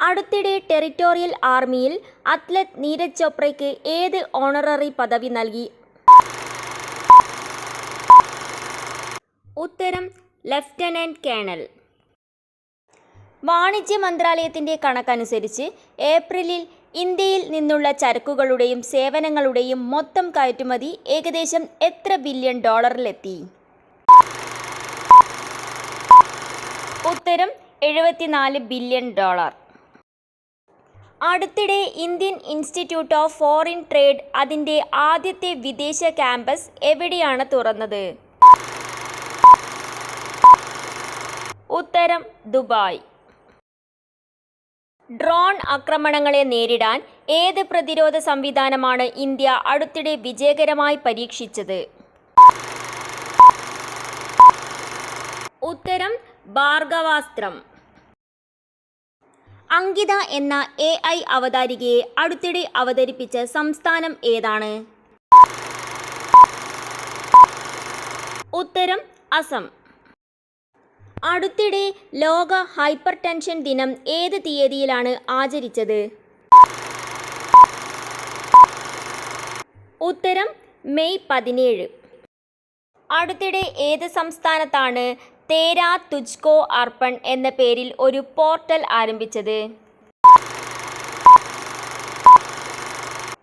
അടുത്തിടെ ടെറിട്ടോറിയൽ ആർമിയിൽ അത്ലറ്റ് നീരജ് ചോപ്രയ്ക്ക് ഏത് ഓണററി പദവി നൽകി? ഉത്തരം ലഫ്റ്റനന്റ് കേണൽ. വാണിജ്യ മന്ത്രാലയത്തിൻ്റെ കണക്കനുസരിച്ച് ഏപ്രിലിൽ ഇന്ത്യയിൽ നിന്നുള്ള ചരക്കുകളുടെയും സേവനങ്ങളുടെയും മൊത്തം കയറ്റുമതി ഏകദേശം എത്ര ബില്യൺ ഡോളറിലെത്തി? ഉത്തരം 74 ബില്യൺ ഡോളർ. അടുത്തിടെ Indian institute of foreign trade അതിൻ്റെ ആദ്യത്തെ വിദേശ ക്യാമ്പസ് എവിടെയാണ് തുറന്നത്? ഉത്തരം ദുബായ്. ഡ്രോൺ ആക്രമണങ്ങളെ നേരിടാൻ ഏത് പ്രതിരോധ സംവിധാനമാണ് ഇന്ത്യ അടുത്തിടെ വിജയകരമായി പരീക്ഷിച്ചത്? ഉത്തരം ഭാർഗവാസ്ത്രം. അങ്കിത എന്ന AI അവതാരികയെ അടുത്തിടെ അവതരിപ്പിച്ച സംസ്ഥാനം ഏതാണ്? ഉത്തരം അസം. അടുത്തിടെ ലോക ഹൈപ്പർ ടെൻഷൻ ദിനം ഏത് തീയതിയിലാണ് ആചരിച്ചത്? ഉത്തരം മെയ് 17. അടുത്തിടെ ഏത് സംസ്ഥാനത്താണ് തേരാ തുജ്കോ അർപ്പൺ എന്ന പേരിൽ ഒരു പോർട്ടൽ ആരംഭിച്ചത്?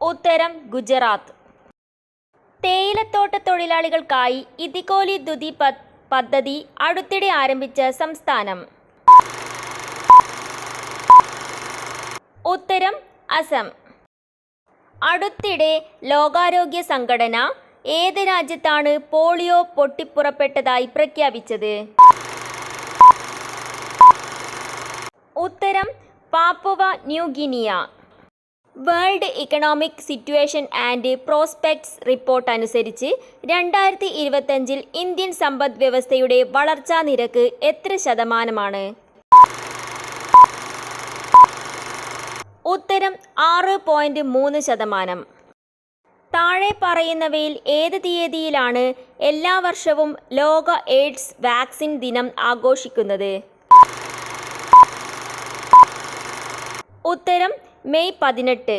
ഉത്തരം ഗുജറാത്ത്. തേയിലത്തോട്ട തൊഴിലാളികൾക്കായി ഇതികോലി ദുതി പദ്ധതി അടുത്തിടെ ആരംഭിച്ച സംസ്ഥാനം? ഉത്തരം അസം. അടുത്തിടെ ലോകാരോഗ്യ സംഘടന ഏത് രാജ്യത്താണ് പോളിയോ പൊട്ടിപ്പുറപ്പെട്ടതായി പ്രഖ്യാപിച്ചത്? ഉത്തരം Papua new guinea. World economic situation and prospects report അനുസരിച്ച് 2025 ഇന്ത്യൻ സമ്പദ് വ്യവസ്ഥയുടെ വളർച്ചാ നിരക്ക് എത്ര ശതമാനമാണ്? ഉത്തരം 6.3%. താഴെ പറയുന്നവയിൽ ഏത് തീയതിയിലാണ് എല്ലാ വർഷവും ലോക എയ്ഡ്സ് വാക്സിൻ ദിനം ആഘോഷിക്കുന്നത്? ഉത്തരം മെയ് 18.